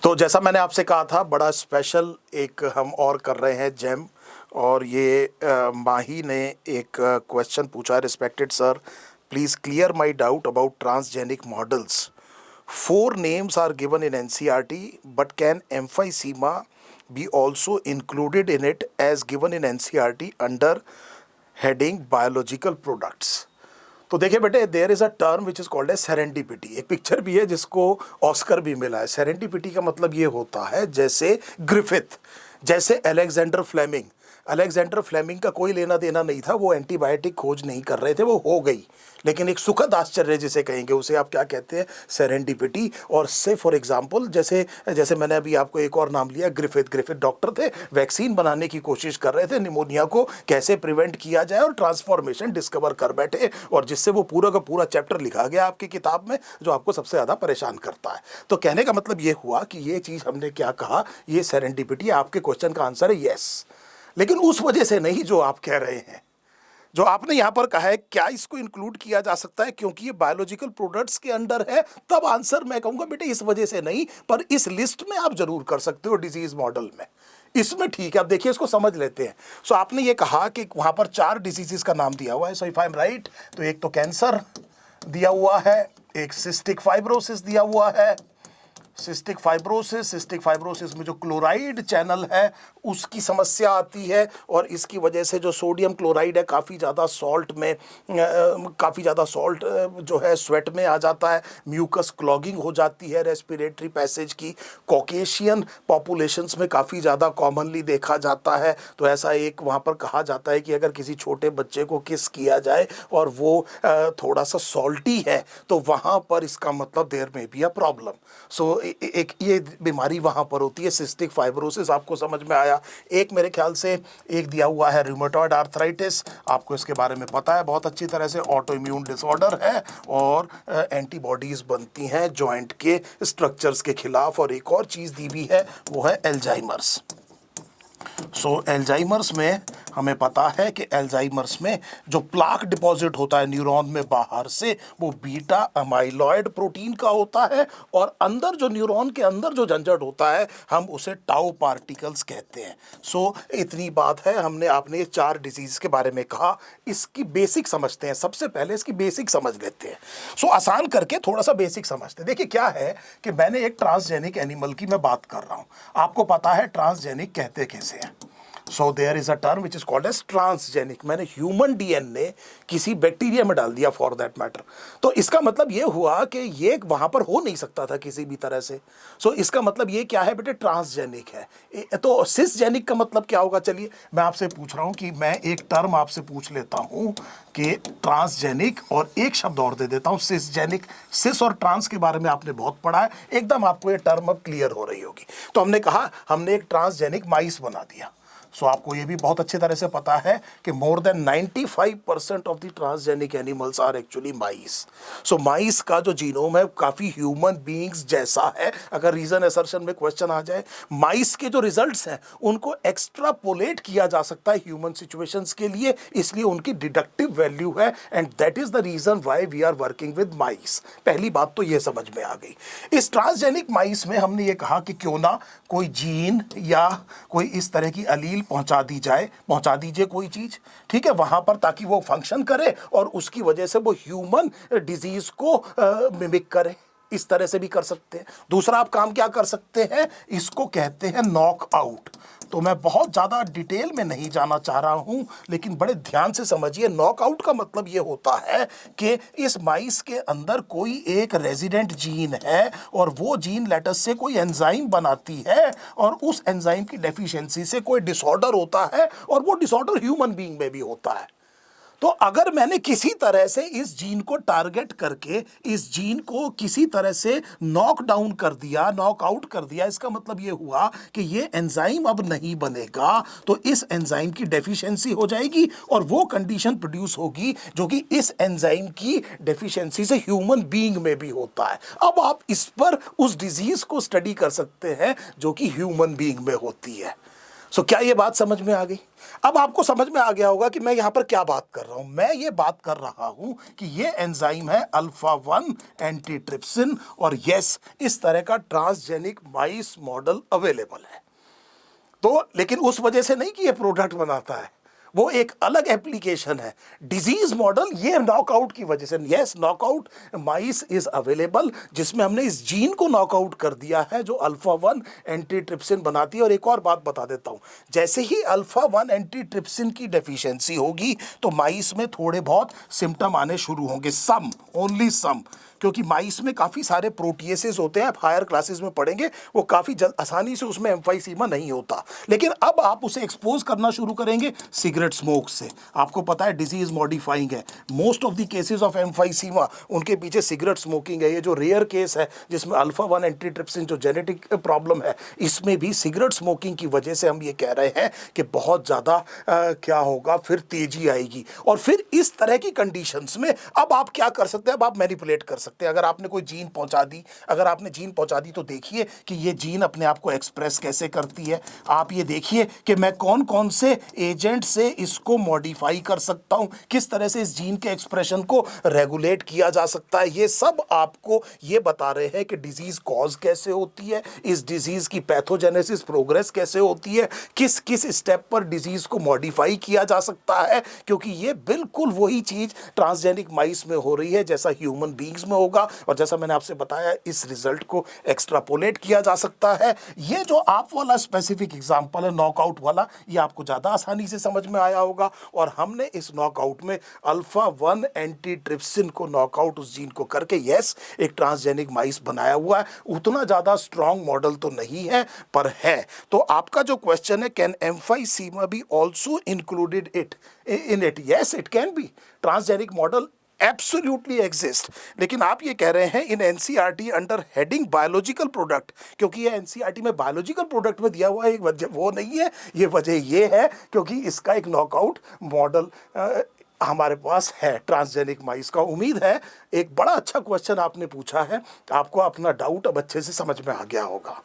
तो जैसा मैंने आपसे कहा था, बड़ा स्पेशल एक हम और कर रहे हैं जेम। और ये माही ने एक क्वेश्चन पूछा, respected sir, please clear my doubt about transgenic models. 4 names are given in NCERT, but can emphysema be also included in it as given in NCERT under heading biological products? तो देखिए बेटे, there is a term which is called as serendipity. एक picture भी है जिसको Oscar भी मिला है। सेरेंडिपिटी का मतलब ये होता है जैसे ग्रिफिथ, जैसे अलेक्जेंडर फ्लेमिंग। अलेक्जेंडर फ्लेमिंग का कोई लेना देना नहीं था, वो एंटीबायोटिक खोज नहीं कर रहे थे, वो हो गई। लेकिन एक सुखद आश्चर्य जिसे कहेंगे, उसे आप क्या कहते हैं? सेरेंडिपिटी। और से फॉर एग्जांपल जैसे जैसे मैंने अभी आपको एक और नाम लिया, ग्रिफिथ। ग्रिफिथ डॉक्टर थे, वैक्सीन बनाने की कोशिश कर रहे थे, निमोनिया को कैसे प्रिवेंट किया जाए, और ट्रांसफॉर्मेशन डिस्कवर कर बैठे, और जिससे वो पूरा का पूरा चैप्टर लिखा गया आपकी किताब में, जो आपको सबसे ज़्यादा परेशान करता है। तो कहने का मतलब ये हुआ कि ये चीज़ हमने क्या कहा, ये सेरेंडिपिटी। आपके क्वेश्चन का आंसर है यस, लेकिन उस वजह से नहीं जो आप कह रहे हैं। जो आपने यहां पर कहा है, क्या इसको इंक्लूड किया जा सकता है क्योंकि ये बायोलॉजिकल प्रोडक्ट्स के अंडर है, तब आंसर मैं कहूंगा बेटे इस वजह से नहीं, पर इस लिस्ट में आप जरूर कर सकते हो डिजीज मॉडल में। इसमें ठीक है, आप देखिए इसको समझ लेते हैं। सो आपने ये कहा कि वहां पर 4 डिजीजेस का नाम दिया हुआ है। So if I am right, तो एक तो कैंसर दिया हुआ है, एक सिस्टिक फाइब्रोसिस दिया हुआ है। सिस्टिक फाइब्रोसिस में जो क्लोराइड चैनल है उसकी समस्या आती है, और इसकी वजह से जो सोडियम क्लोराइड है काफ़ी ज़्यादा सॉल्ट में जो है स्वेट में आ जाता है, म्यूकस क्लॉगिंग हो जाती है रेस्पिरेटरी पैसेज की। कॉकेशियन पॉपुलेशंस में काफ़ी ज़्यादा कॉमनली देखा जाता है। तो ऐसा एक वहाँ पर कहा जाता है कि अगर किसी छोटे बच्चे को किस किया जाए और वो थोड़ा सा सॉल्टी है, तो वहाँ पर इसका मतलब देयर में बी अ प्रॉब्लम। सो एक ये बीमारी वहाँ पर होती है, सिस्टिक फाइब्रोसिस। आपको समझ में आया। एक मेरे ख्याल से एक दिया हुआ है रूमेटॉइड आर्थराइटिस, आपको इसके बारे में पता है बहुत अच्छी तरह से। ऑटो इम्यून डिसऑर्डर है, और एंटीबॉडीज़ बनती हैं जॉइंट के स्ट्रक्चर्स के खिलाफ। और एक और चीज़ दी हुई है, वो है एल्जाइमर्स। सो एल्जाइमर्स में हमें पता है कि एल्जाइमर्स में जो प्लाक डिपॉजिट होता है न्यूरॉन में बाहर से, वो बीटा अमाइलॉइड प्रोटीन का होता है, और अंदर जो न्यूरॉन के अंदर जो झंझट होता है, हम उसे टाउ पार्टिकल्स कहते हैं। सो इतनी बात है, आपने 4 डिजीज के बारे में कहा। इसकी बेसिक समझते हैं, सबसे पहले इसकी बेसिक समझ लेते हैं। सो आसान करके थोड़ा सा बेसिक समझते हैं। देखिए क्या है कि मैंने एक ट्रांसजेनिक एनिमल की मैं बात कर रहा हूं। आपको पता है ट्रांसजेनिक कहते कैसे हैं? So there is a term which is called as transgenic. मैंने ह्यूमन डीएनए किसी बैक्टीरिया में डाल दिया फॉर दैट मैटर। तो इसका मतलब ये हुआ कि ये वहां पर हो नहीं सकता था किसी भी तरह से। सो इसका मतलब ये क्या है बेटे? ट्रांसजेनिक है। तो सिसजेनिक का मतलब क्या होगा? चलिए मैं आपसे पूछ रहा हूं कि मैं एक टर्म आपसे पूछ लेता हूं कि ट्रांसजेनिक, और एक शब्द और दे देता हूं सिसजेनिक। सिस और ट्रांस के बारे में आपने बहुत पढ़ा है, एकदम आपको ये टर्म अब क्लियर हो रही होगी। तो हमने कहा हमने एक ट्रांसजेनिक माइस बना दिया। सो आपको ये भी बहुत अच्छी तरह से पता है कि more than 95% of the transgenic animals are actually mice. So mice का जो जीनोम है काफ़ी ह्यूमन बीइंग्स जैसा है। अगर रीजन असर्शन में क्वेश्चन आ जाए, माइस के जो रिजल्ट्स हैं उनको एक्स्ट्रापोलेट किया जा सकता है ह्यूमन सिचुएशंस के लिए, इसलिए उनकी डिडक्टिव वैल्यू है, and that is the reason why we are working with mice. पहली बात तो ये समझ में आ गई। इस ट्रांसजेनिक माइस में हमने ये कहा कि क्यों ना कोई जीन या कोई इस तरह की अलील पहुंचा दीजिए कोई चीज, ठीक है, वहां पर, ताकि वो फंक्शन करे और उसकी वजह से वो ह्यूमन डिजीज को मिमिक करे। इस तरह से भी कर सकते हैं। दूसरा आप काम क्या कर सकते हैं, इसको कहते हैं नॉक आउट। तो मैं बहुत ज़्यादा डिटेल में नहीं जाना चाह रहा हूं, लेकिन बड़े ध्यान से समझिए। नॉकआउट का मतलब ये होता है कि इस माइस के अंदर कोई एक रेजिडेंट जीन है, और वो जीन लेटस से कोई एंजाइम बनाती है, और उस एंजाइम की डेफिशिएंसी से कोई डिसऑर्डर होता है, और वो डिसऑर्डर ह्यूमन बीइंग में भी होता है। तो अगर मैंने किसी तरह से इस जीन को टारगेट करके इस जीन को किसी तरह से नॉक डाउन कर दिया, नॉक आउट कर दिया, इसका मतलब ये हुआ कि ये एंजाइम अब नहीं बनेगा। तो इस एंजाइम की डेफिशिएंसी हो जाएगी, और वो कंडीशन प्रोड्यूस होगी जो कि इस एंजाइम की डेफिशिएंसी से ह्यूमन बीइंग में भी होता है। अब आप इस पर उस डिजीज को स्टडी कर सकते हैं जो कि ह्यूमन बीइंग में होती है। सो क्या ये बात समझ में आ गई? अब आपको समझ में आ गया होगा कि मैं यहाँ पर क्या बात कर रहा हूँ। मैं ये बात कर रहा हूँ कि ये एंजाइम है अल्फा 1 एंटीट्रिप्सिन, और यस, इस तरह का ट्रांसजेनिक माइस मॉडल अवेलेबल है। तो लेकिन उस वजह से नहीं कि ये प्रोडक्ट बनाता है, वो एक अलग एप्लीकेशन है। डिजीज मॉडल ये नॉकआउट की वजह से, yes, knockout mice is available, जिसमें हमने इस जीन को नॉकआउट कर दिया है जो अल्फा 1 एंटीट्रिप्सिन बनाती है। और एक और बात बता देता हूं, जैसे ही अल्फा 1 एंटीट्रिप्सिन की डेफिशिएंसी होगी तो माइस में थोड़े बहुत सिम्टम आने शुरू होंगे, सम, ओनली सम, क्योंकि माइस में काफ़ी सारे प्रोटीएसेस होते हैं। आप हायर क्लासेस में पढ़ेंगे, वो काफ़ी आसानी से उसमें एम्फाइसीमा नहीं होता। लेकिन अब आप उसे एक्सपोज करना शुरू करेंगे सिगरेट स्मोक से। आपको पता है डिजीज मॉडिफाइंग है। Most of the cases of emphysema, उनके पीछे सिगरेट स्मोकिंग है। ये जो रेयर केस है जिसमें अल्फा 1 एंटीट्रिप्सिन जो जेनेटिक प्रॉब्लम है, इसमें भी सिगरेट स्मोकिंग की वजह से हम ये कह रहे हैं कि बहुत ज़्यादा क्या होगा, फिर तेजी आएगी। और फिर इस तरह की कंडीशंस में अब आप क्या कर सकते हैं? अब आप मैनिपुलेट कर सकते हैं। अगर आपने कोई जीन पहुंचा दी, अगर आपने जीन पहुंचा दी तो देखिए कि ये जीन अपने आप को एक्सप्रेस कैसे करती है। आप ये देखिए कि मैं कौन कौन से एजेंट से इसको मॉडिफाई कर सकता हूं, किस तरह से इस जीन के एक्सप्रेशन को रेगुलेट किया जा सकता है। ये सब आपको ये बता रहे हैं कि डिजीज कॉज कैसे होती है, इस डिजीज की पैथोजेनेसिस प्रोग्रेस कैसे होती है, किस किस स्टेप पर डिजीज को मॉडिफाई किया जा सकता है। क्योंकि ये बिल्कुल वही चीज ट्रांसजेनिक माइस में हो रही है जैसा ह्यूमन बींग्स में होगा, और जैसा मैंने आपसे बताया इस रिजल्ट को एक्सट्रापोलेट किया जा सकता है। ये जो आप वाला स्पेसिफिक एग्जांपल है नॉकआउट वाला, ये आपको ज़्यादा आसानी से समझ में आया होगा। और हमने इस नॉकआउट में अल्फा 1 एंटीट्रिप्सिन को नॉकआउट उस जीन को करके यस एक ट्रांसजेनिक माइस बनाया हुआ है। उतना ज़्यादा स्ट्रॉन्ग मॉडल तो नहीं है पर है। तो आपका जो क्वेश्चन है, can emphysema be also included it in it? Yes, it can be. Transgenic model absolutely exist. लेकिन आप ये कह रहे हैं in NCERT under heading biological product, क्योंकि ये एनसीईआरटी में बायोलॉजिकल प्रोडक्ट में दिया हुआ है, एक वजह वो नहीं है। ये वजह ये है क्योंकि इसका एक नॉकआउट मॉडल हमारे पास है ट्रांसजेनिक माइस का। उम्मीद है एक बड़ा अच्छा क्वेश्चन आपने पूछा है, आपको अपना डाउट अब अच्छे से समझ में आ गया होगा।